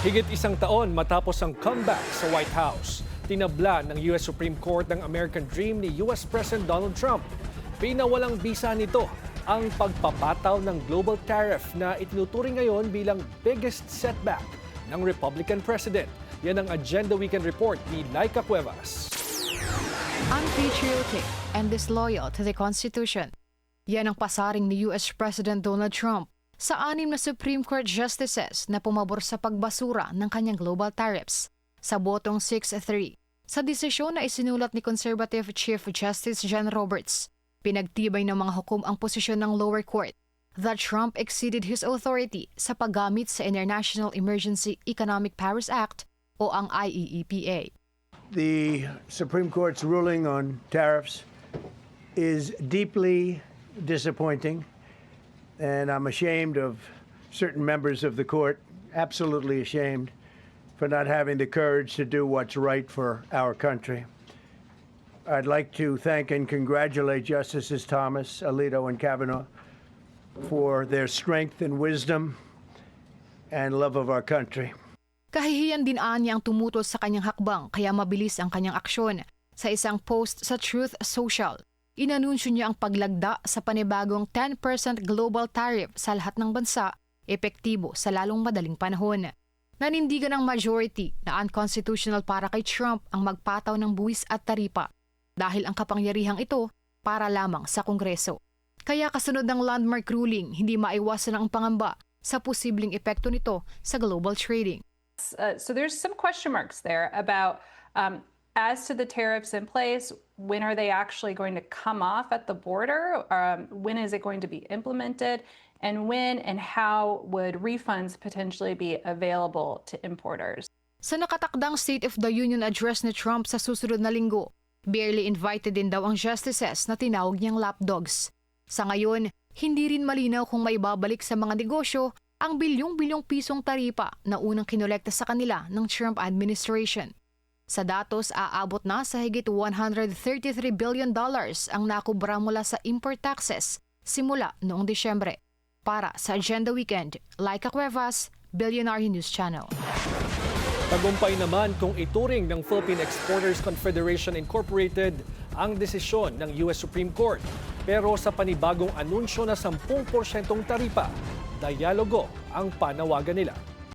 Higit isang taon matapos ang comeback sa White House, tinabla ng US Supreme Court ang American Dream ni US President Donald Trump. Pinawalang bisa nito ang pagpapataw ng global tariff na itinuturing ngayon bilang biggest setback ng Republican President. Yan ang Agenda Weekend Report ni Laika Cuevas. Unpatriotic and disloyal to the Constitution. Yan ang pasaring ni US President Donald Trump sa 6 na Supreme Court justices na pumabor sa pagbasura ng kanyang global tariffs sa botong 6-3. Sa desisyon na isinulat ni Conservative Chief Justice John Roberts, pinagtibay ng mga hukom ang posisyon ng lower court that Trump exceeded his authority sa paggamit sa International Emergency Economic Powers Act o ang IEEPA. The Supreme Court's ruling on tariffs is deeply disappointing, and I'm ashamed of certain members of the court, absolutely ashamed, for not having the courage to do what's right for our country. I'd like to thank and congratulate Justices Thomas, Alito, and Kavanaugh for their strength and wisdom and love of our country. Kahihiyan din niya ang tumutol sa kanyang hakbang kaya mabilis ang kanyang aksyon. Sa isang post sa Truth Social, inanunsyo niya ang paglagda sa panibagong 10% global tariff sa lahat ng bansa, epektibo sa lalong madaling panahon. Nanindigan ng majority na unconstitutional para kay Trump ang magpataw ng buwis at taripa dahil ang kapangyarihang ito para lamang sa Kongreso. Kaya kasunod ng landmark ruling, hindi maiwasan ang pangamba sa posibleng epekto nito sa global trading. So there's some question marks there about as to the tariffs in place, when are they actually going to come off at the border? When is it going to be implemented? And when and how would refunds potentially be available to importers? Sa nakatakdang State of the Union address ni Trump sa susunod na linggo, barely invited din daw ang justices na tinawag niyang lapdogs. Sa ngayon, hindi rin malinaw kung may babalik sa mga negosyo ang bilyong-bilyong pisong taripa na unang kinolekta sa kanila ng Trump administration. Sa datos, aabot na sa higit $133 billion ang nakubra mula sa import taxes simula noong Disyembre. Para sa Agenda Weekend, Laika Cuevas, Billionaire News Channel. Tagumpay naman kung ituring ng Philippine Exporters Confederation Incorporated ang desisyon ng US Supreme Court. Pero sa panibagong anunsyo na 10% taripa, dialogo ang panawagan nila.